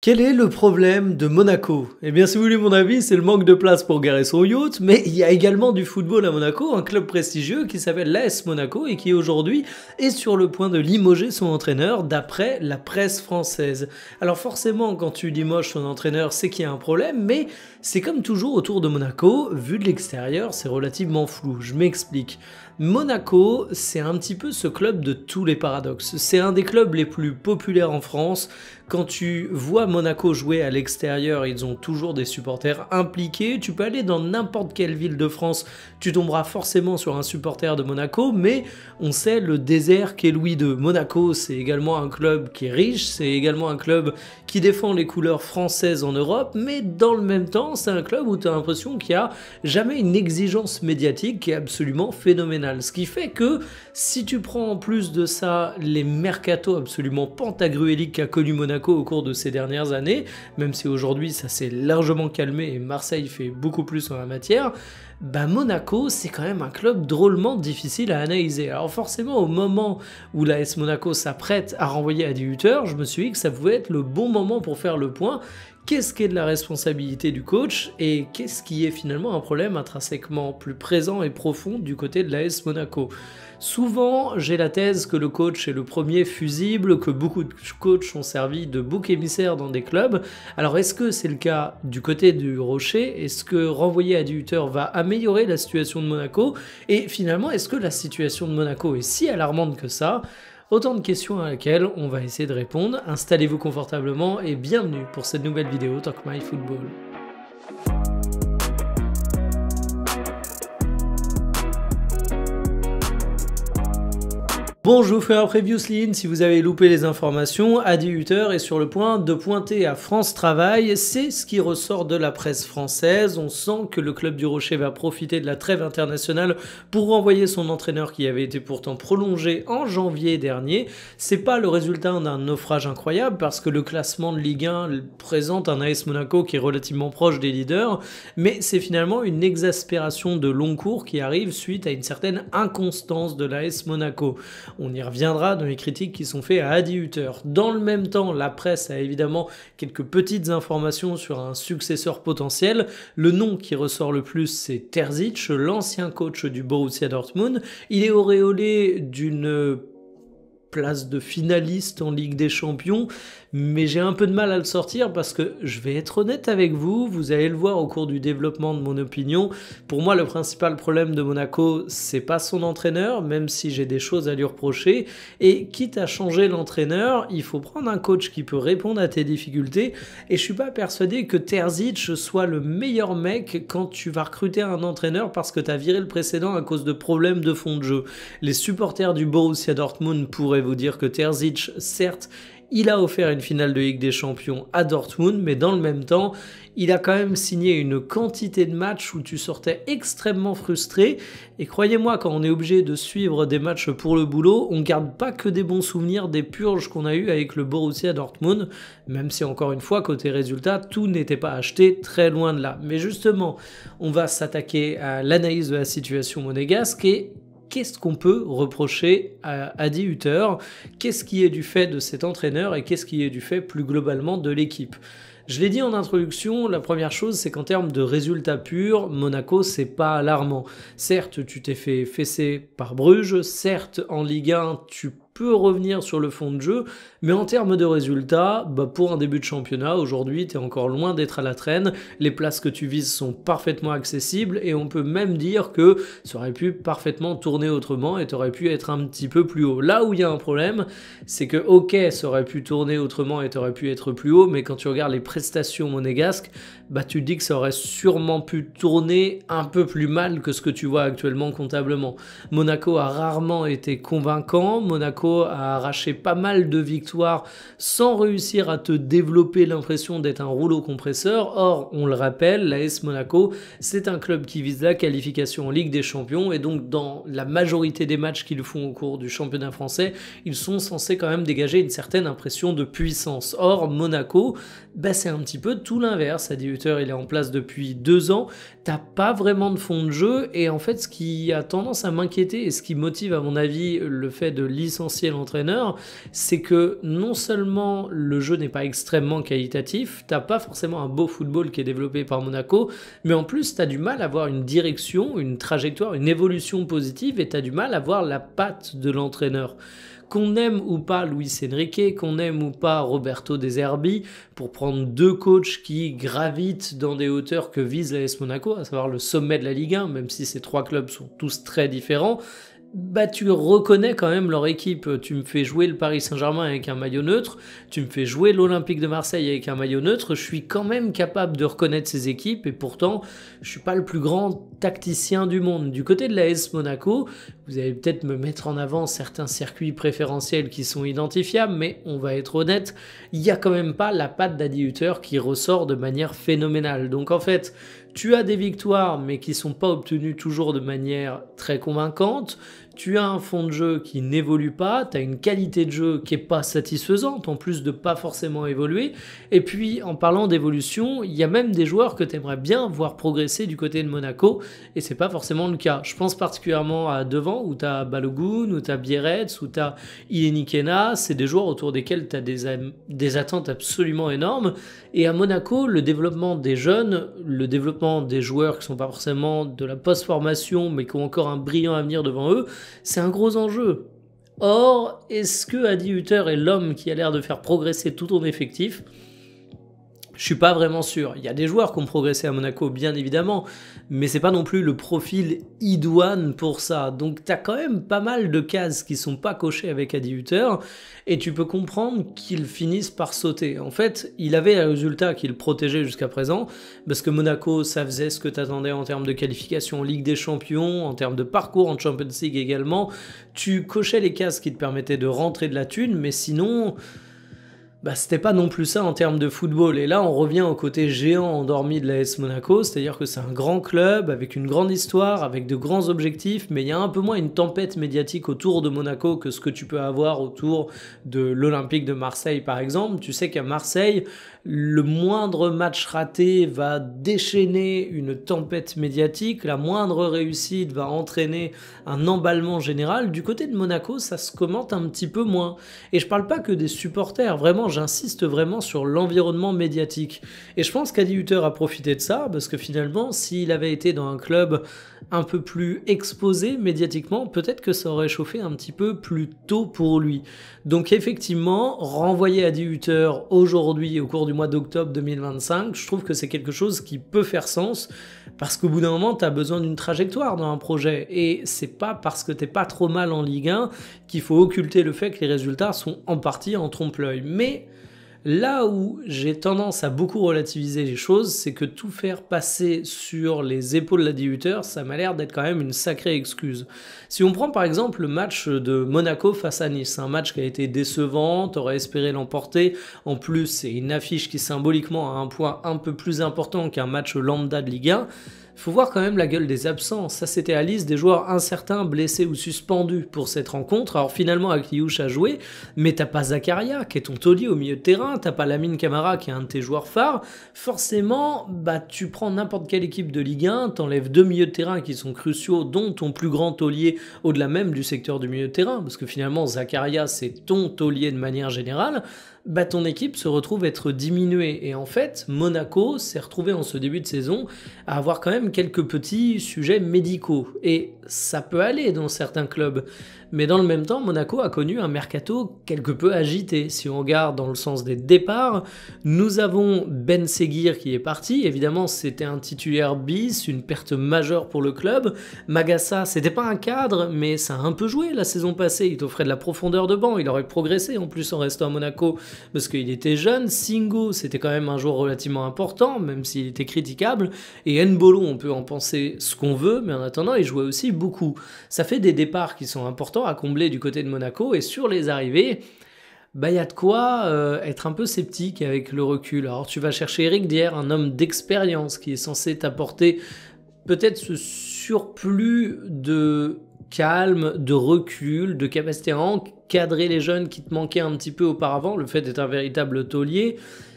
Quel est le problème de Monaco? Eh bien, si vous voulez mon avis, c'est le manque de place pour garer son yacht, mais il y a également du football à Monaco, un club prestigieux qui s'appelle l'AS Monaco et qui aujourd'hui est sur le point de limoger son entraîneur d'après la presse française. Alors forcément, quand tu limoges ton entraîneur, c'est qu'il y a un problème, mais c'est comme toujours autour de Monaco, vu de l'extérieur, c'est relativement flou. Je m'explique. Monaco, c'est un petit peu ce club de tous les paradoxes. C'est un des clubs les plus populaires en France. Quand tu vois Monaco jouer à l'extérieur, ils ont toujours des supporters impliqués. Tu peux aller dans n'importe quelle ville de France, tu tomberas forcément sur un supporter de Monaco, mais on sait le désert qu'est Louis II. Monaco, c'est également un club qui est riche, c'est également un club qui défend les couleurs françaises en Europe, mais dans le même temps, c'est un club où tu as l'impression qu'il n'y a jamais une exigence médiatique qui est absolument phénoménale. Ce qui fait que si tu prends en plus de ça les mercatos absolument pantagruéliques qu'a connu Monaco au cours de ces dernières années, même si aujourd'hui ça s'est largement calmé et Marseille fait beaucoup plus en la matière, bah Monaco c'est quand même un club drôlement difficile à analyser. Alors forcément au moment où l'AS Monaco s'apprête à renvoyer Adi Hütter, je me suis dit que ça pouvait être le bon moment pour faire le point. Qu'est-ce qui est de la responsabilité du coach et qu'est-ce qui est finalement un problème intrinsèquement plus présent et profond du côté de l'AS Monaco? Souvent, j'ai la thèse que le coach est le premier fusible, que beaucoup de coachs sont servis de bouc émissaire dans des clubs. Alors est-ce que c'est le cas du côté du Rocher? Est-ce que renvoyer Adi Hütter va améliorer la situation de Monaco? Et finalement, est-ce que la situation de Monaco est si alarmante que ça? Autant de questions à laquelle on va essayer de répondre. Installez-vous confortablement et bienvenue pour cette nouvelle vidéo Talk My Football. Bon, je vous fais un previously in si vous avez loupé les informations. Adi Hütter est sur le point de pointer à France Travail. C'est ce qui ressort de la presse française. On sent que le club du Rocher va profiter de la trêve internationale pour renvoyer son entraîneur qui avait été pourtant prolongé en janvier dernier. C'est pas le résultat d'un naufrage incroyable parce que le classement de Ligue 1 présente un AS Monaco qui est relativement proche des leaders, mais c'est finalement une exaspération de long cours qui arrive suite à une certaine inconstance de l'AS Monaco. On y reviendra dans les critiques qui sont faites à Adi Hütter. Dans le même temps, la presse a évidemment quelques petites informations sur un successeur potentiel. Le nom qui ressort le plus, c'est Terzic, l'ancien coach du Borussia Dortmund. Il est auréolé d'une place de finaliste en Ligue des Champions, mais j'ai un peu de mal à le sortir parce que je vais être honnête avec vous, vous allez le voir au cours du développement de mon opinion. Pour moi, le principal problème de Monaco, c'est pas son entraîneur, même si j'ai des choses à lui reprocher. Et quitte à changer l'entraîneur, il faut prendre un coach qui peut répondre à tes difficultés. Et je suis pas persuadé que Terzic soit le meilleur mec quand tu vas recruter un entraîneur parce que tu as viré le précédent à cause de problèmes de fond de jeu. Les supporters du Borussia Dortmund pourraient vous dire que Terzic, certes, il a offert une finale de Ligue des Champions à Dortmund, mais dans le même temps, il a quand même signé une quantité de matchs où tu sortais extrêmement frustré. Et croyez-moi, quand on est obligé de suivre des matchs pour le boulot, on garde pas que des bons souvenirs des purges qu'on a eues avec le Borussia Dortmund, même si encore une fois, côté résultat, tout n'était pas acheté, très loin de là. Mais justement, on va s'attaquer à l'analyse de la situation monégasque et qu'est-ce qu'on peut reprocher à Adi Hütter? Qu'est-ce qui est du fait de cet entraîneur et qu'est-ce qui est du fait plus globalement de l'équipe? Je l'ai dit en introduction, la première chose c'est qu'en termes de résultats purs, Monaco c'est pas alarmant. Certes, tu t'es fait fesser par Bruges, certes en Ligue 1 tu peux revenir sur le fond de jeu, mais en termes de résultats, pour un début de championnat, aujourd'hui, tu es encore loin d'être à la traîne, les places que tu vises sont parfaitement accessibles et on peut même dire que ça aurait pu parfaitement tourner autrement et tu aurais pu être un petit peu plus haut. Là où il y a un problème, c'est que ok, ça aurait pu tourner autrement et tu aurais pu être plus haut, mais quand tu regardes les prestations monégasques, tu te dis que ça aurait sûrement pu tourner un peu plus mal que ce que tu vois actuellement comptablement. Monaco a rarement été convaincant, Monaco a arraché pas mal de victoires sans réussir à te développer l'impression d'être un rouleau compresseur. Or, on le rappelle, l'AS Monaco, c'est un club qui vise la qualification en Ligue des Champions et donc dans la majorité des matchs qu'ils font au cours du championnat français, ils sont censés quand même dégager une certaine impression de puissance. Or, Monaco, c'est un petit peu tout l'inverse. Adi Hütter, il est en place depuis 2 ans, t'as pas vraiment de fond de jeu et en fait, ce qui a tendance à m'inquiéter et ce qui motive à mon avis le fait de licencier licencier l'entraîneur, c'est que non seulement le jeu n'est pas extrêmement qualitatif, t'as pas forcément un beau football qui est développé par Monaco, mais en plus t'as du mal à avoir une direction, une trajectoire, une évolution positive, et t'as du mal à voir la patte de l'entraîneur. Qu'on aime ou pas Luis Enrique, qu'on aime ou pas Roberto De Zerbi, pour prendre deux coachs qui gravitent dans des hauteurs que vise l'AS Monaco, à savoir le sommet de la Ligue 1, même si ces trois clubs sont tous très différents, bah tu reconnais quand même leur équipe. Tu me fais jouer le Paris Saint-Germain avec un maillot neutre, tu me fais jouer l'Olympique de Marseille avec un maillot neutre, je suis quand même capable de reconnaître ces équipes, et pourtant je suis pas le plus grand tacticien du monde. Du côté de l'AS Monaco, vous allez peut-être me mettre en avant certains circuits préférentiels qui sont identifiables, mais on va être honnête, il n'y a quand même pas la patte d'Adi Hutter qui ressort de manière phénoménale. Donc en fait, tu as des victoires, mais qui ne sont pas obtenues toujours de manière très convaincante. Tu as un fond de jeu qui n'évolue pas, tu as une qualité de jeu qui n'est pas satisfaisante, en plus de pas forcément évoluer. Et puis, en parlant d'évolution, il y a même des joueurs que tu aimerais bien voir progresser du côté de Monaco, et c'est pas forcément le cas. Je pense particulièrement à devant, où tu as Balogun, où tu as Bierretz, où tu as Ienikena. C'est des joueurs autour desquels tu as des attentes absolument énormes. Et à Monaco, le développement des jeunes, le développement des joueurs qui ne sont pas forcément de la post-formation, mais qui ont encore un brillant avenir devant eux, c'est un gros enjeu. Or, est-ce que Adi Hutter est l'homme qui a l'air de faire progresser tout ton effectif ? Je suis pas vraiment sûr. Il y a des joueurs qui ont progressé à Monaco, bien évidemment, mais c'est pas non plus le profil idoine pour ça. Donc t'as quand même pas mal de cases qui sont pas cochées avec Adi Hutter, et tu peux comprendre qu'ils finissent par sauter. En fait, il avait un résultat qu'il protégeait jusqu'à présent, parce que Monaco, ça faisait ce que t'attendais en termes de qualification en Ligue des Champions, en termes de parcours en Champions League également. Tu cochais les cases qui te permettaient de rentrer de la thune, mais sinon... bah, c'était pas non plus ça en termes de football. Et là, on revient au côté géant endormi de l'AS Monaco, c'est-à-dire que c'est un grand club avec une grande histoire, avec de grands objectifs, mais il y a un peu moins une tempête médiatique autour de Monaco que ce que tu peux avoir autour de l'Olympique de Marseille, par exemple. Tu sais qu'à Marseille, le moindre match raté va déchaîner une tempête médiatique, la moindre réussite va entraîner un emballement général. Du côté de Monaco, ça se commente un petit peu moins. Et je parle pas que des supporters, vraiment, j'insiste vraiment sur l'environnement médiatique. Et je pense qu'Adi Hutter a profité de ça, parce que finalement, s'il avait été dans un club un peu plus exposé médiatiquement, peut-être que ça aurait chauffé un petit peu plus tôt pour lui. Donc effectivement, renvoyer Adi Hutter aujourd'hui au cours du mois d'octobre 2025, je trouve que c'est quelque chose qui peut faire sens, parce qu'au bout d'un moment, tu as besoin d'une trajectoire dans un projet, et c'est pas parce que t'es pas trop mal en Ligue 1 qu'il faut occulter le fait que les résultats sont en partie en trompe-l'œil. Mais là où j'ai tendance à beaucoup relativiser les choses, c'est que tout faire passer sur les épaules d'Adi Hutter, ça m'a l'air d'être quand même une sacrée excuse. Si on prend par exemple le match de Monaco face à Nice, un match qui a été décevant, t'aurais espéré l'emporter, en plus c'est une affiche qui symboliquement a un point un peu plus important qu'un match lambda de Ligue 1, faut voir quand même la gueule des absents. Ça, c'était la liste des joueurs incertains, blessés ou suspendus pour cette rencontre. Alors finalement, Akliouche a joué, mais t'as pas Zakaria, qui est ton taulier au milieu de terrain, t'as pas Lamine Camara, qui est un de tes joueurs phares. Forcément, bah tu prends n'importe quelle équipe de Ligue 1, t'enlèves deux milieux de terrain qui sont cruciaux, dont ton plus grand taulier, au-delà même du secteur du milieu de terrain, parce que finalement, Zakaria, c'est ton taulier de manière générale. Bah ton équipe se retrouve être diminuée. Et en fait, Monaco s'est retrouvé en ce début de saison à avoir quand même quelques petits sujets médicaux. Et ça peut aller dans certains clubs. Mais dans le même temps, Monaco a connu un mercato quelque peu agité. Si on regarde dans le sens des départs, nous avons Ben Seguir qui est parti. Évidemment, c'était un titulaire bis, une perte majeure pour le club. Magassa, c'était pas un cadre, mais ça a un peu joué la saison passée. Il t'offrait de la profondeur de banc. Il aurait progressé en plus en restant à Monaco parce qu'il était jeune. Singo, c'était quand même un joueur relativement important, même s'il était critiquable. Et N'Bolo, on peut en penser ce qu'on veut, mais en attendant, il jouait aussi beaucoup. Ça fait des départs qui sont importants à combler du côté de Monaco, et sur les arrivées, bah, y a de quoi être un peu sceptique avec le recul. Alors tu vas chercher Eric Dier, un homme d'expérience qui est censé t'apporter peut-être ce surplus de calme, de recul, de capacité à encadrer les jeunes qui te manquaient un petit peu auparavant, le fait d'être un véritable taulier.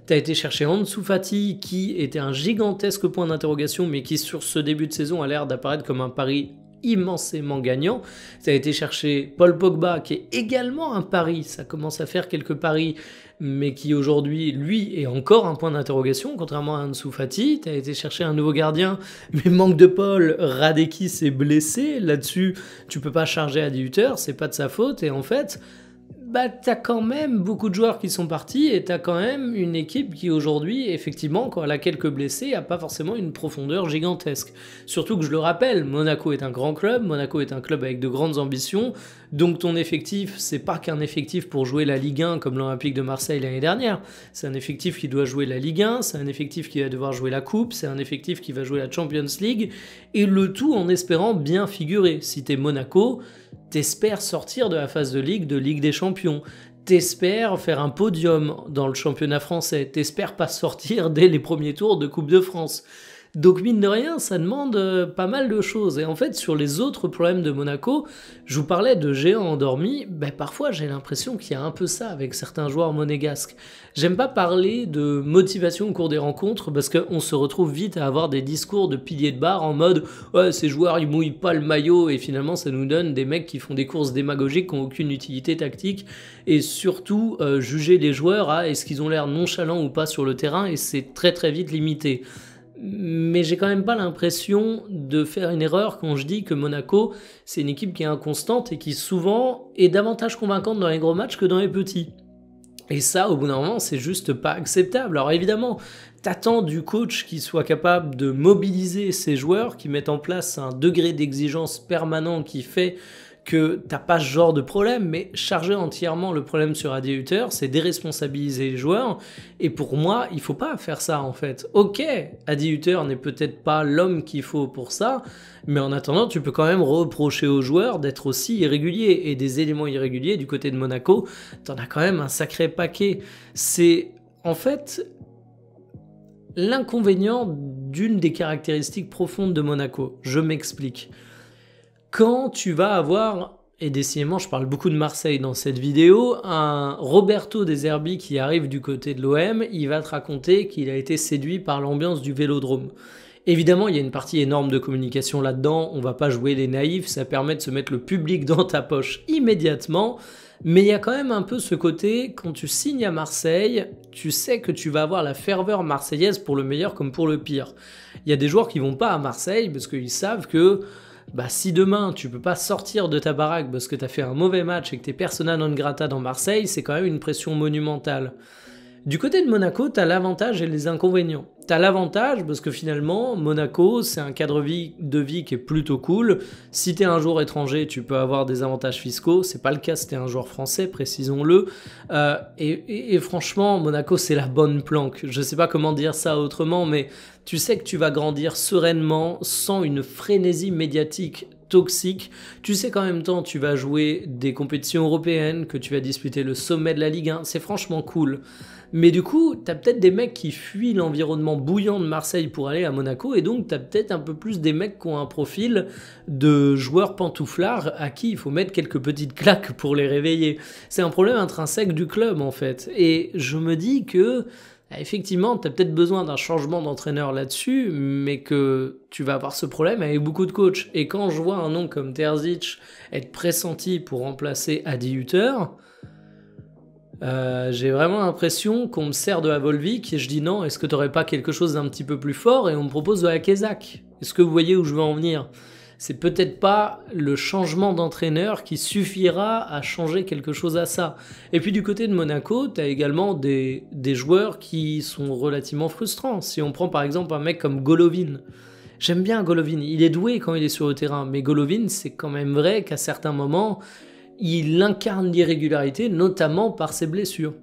Tu as été chercher Ansu Fati, qui était un gigantesque point d'interrogation, mais qui sur ce début de saison a l'air d'apparaître comme un pari immensément gagnant. Tu as été chercher Paul Pogba, qui est également un pari, ça commence à faire quelques paris, mais qui aujourd'hui, lui, est encore un point d'interrogation, contrairement à Ansu Fati. Tu as été chercher un nouveau gardien, mais manque de Paul, Radeki s'est blessé. Là-dessus, tu peux pas charger Adi Hütter, c'est pas de sa faute. Et en fait, t'as quand même beaucoup de joueurs qui sont partis et t'as quand même une équipe qui aujourd'hui, effectivement, quand elle a quelques blessés, a pas forcément une profondeur gigantesque. Surtout que je le rappelle, Monaco est un grand club, Monaco est un club avec de grandes ambitions, donc ton effectif, c'est pas qu'un effectif pour jouer la Ligue 1 comme l'Olympique de Marseille l'année dernière, c'est un effectif qui doit jouer la Ligue 1, c'est un effectif qui va devoir jouer la Coupe, c'est un effectif qui va jouer la Champions League, et le tout en espérant bien figurer. Si t'es Monaco, t'espères sortir de la phase de Ligue des Champions. T'espères faire un podium dans le championnat français. T'espères pas sortir dès les premiers tours de Coupe de France. Donc mine de rien, ça demande pas mal de choses. Et en fait, sur les autres problèmes de Monaco, je vous parlais de géants endormis, parfois j'ai l'impression qu'il y a un peu ça avec certains joueurs monégasques. J'aime pas parler de motivation au cours des rencontres parce qu'on se retrouve vite à avoir des discours de piliers de bar en mode « Ouais, ces joueurs ils mouillent pas le maillot » et finalement ça nous donne des mecs qui font des courses démagogiques qui n'ont aucune utilité tactique et surtout juger les joueurs à est-ce qu'ils ont l'air nonchalants ou pas sur le terrain et c'est très très vite limité. Mais j'ai quand même pas l'impression de faire une erreur quand je dis que Monaco, c'est une équipe qui est inconstante et qui souvent est davantage convaincante dans les gros matchs que dans les petits. Et ça, au bout d'un moment, c'est juste pas acceptable. Alors évidemment, t'attends du coach qui soit capable de mobiliser ses joueurs, qui mette en place un degré d'exigence permanent qui fait que t'as pas ce genre de problème, mais charger entièrement le problème sur Adi Hütter, c'est déresponsabiliser les joueurs, et pour moi, il faut pas faire ça en fait. Ok, Adi Hütter n'est peut-être pas l'homme qu'il faut pour ça, mais en attendant, tu peux quand même reprocher aux joueurs d'être aussi irréguliers, et des éléments irréguliers du côté de Monaco, t'en as quand même un sacré paquet. C'est en fait l'inconvénient d'une des caractéristiques profondes de Monaco. Je m'explique. Quand tu vas avoir, et décidément je parle beaucoup de Marseille dans cette vidéo, un Roberto De Zerbi qui arrive du côté de l'OM, il va te raconter qu'il a été séduit par l'ambiance du Vélodrome. Évidemment, il y a une partie énorme de communication là-dedans, on va pas jouer les naïfs, ça permet de se mettre le public dans ta poche immédiatement, mais il y a quand même un peu ce côté, quand tu signes à Marseille, tu sais que tu vas avoir la ferveur marseillaise pour le meilleur comme pour le pire. Il y a des joueurs qui vont pas à Marseille parce qu'ils savent que si demain tu peux pas sortir de ta baraque parce que tu as fait un mauvais match et que t'es persona non grata dans Marseille, c'est quand même une pression monumentale. Du côté de Monaco, tu as l'avantage et les inconvénients. Tu as l'avantage parce que finalement, Monaco, c'est un cadre de vie qui est plutôt cool. Si tu es un joueur étranger, tu peux avoir des avantages fiscaux. C'est pas le cas si tu es un joueur français, précisons-le. Et franchement, Monaco, c'est la bonne planque. Je sais pas comment dire ça autrement, mais tu sais que tu vas grandir sereinement, sans une frénésie médiatique toxique. Tu sais qu'en même temps, tu vas jouer des compétitions européennes, que tu vas disputer le sommet de la Ligue 1. C'est franchement cool. Mais du coup, t'as peut-être des mecs qui fuient l'environnement bouillant de Marseille pour aller à Monaco, et donc t'as peut-être un peu plus des mecs qui ont un profil de joueurs pantouflards à qui il faut mettre quelques petites claques pour les réveiller. C'est un problème intrinsèque du club en fait. Et je me dis que effectivement, tu as peut-être besoin d'un changement d'entraîneur là-dessus, mais que tu vas avoir ce problème avec beaucoup de coachs. Et quand je vois un nom comme Terzic être pressenti pour remplacer Adi Hütter, j'ai vraiment l'impression qu'on me sert de la Volvic et je dis non, est-ce que tu n'aurais pas quelque chose d'un petit peu plus fort, et on me propose de la Kezak. Est-ce que vous voyez où je veux en venir ? C'est peut-être pas le changement d'entraîneur qui suffira à changer quelque chose à ça. Et puis du côté de Monaco, tu as également des joueurs qui sont relativement frustrants. Si on prend par exemple un mec comme Golovin, j'aime bien Golovin, il est doué quand il est sur le terrain, mais Golovin, c'est quand même vrai qu'à certains moments, il incarne l'irrégularité, notamment par ses blessures.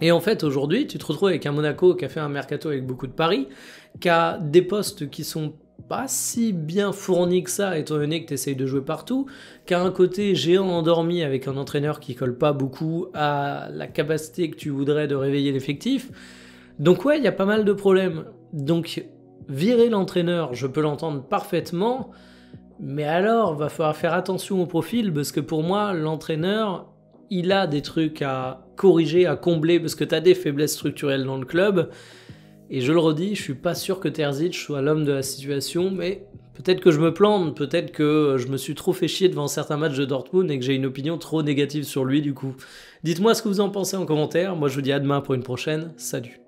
Et en fait, aujourd'hui, tu te retrouves avec un Monaco qui a fait un mercato avec beaucoup de paris, qui a des postes qui sont pas si bien fourni que ça, étant donné que tu essayes de jouer partout, qu'à un côté géant endormi avec un entraîneur qui colle pas beaucoup à la capacité que tu voudrais de réveiller l'effectif. Donc ouais, il y a pas mal de problèmes. Donc virer l'entraîneur, je peux l'entendre parfaitement, mais alors va falloir faire attention au profil, parce que pour moi, l'entraîneur, il a des trucs à corriger, à combler, parce que tu as des faiblesses structurelles dans le club. Et je le redis, je suis pas sûr que Terzic soit l'homme de la situation, mais Peut-être que je me plante, peut-être que je me suis trop fait chier devant certains matchs de Dortmund et que j'ai une opinion trop négative sur lui du coup. Dites-moi ce que vous en pensez en commentaire, moi je vous dis à demain pour une prochaine, salut.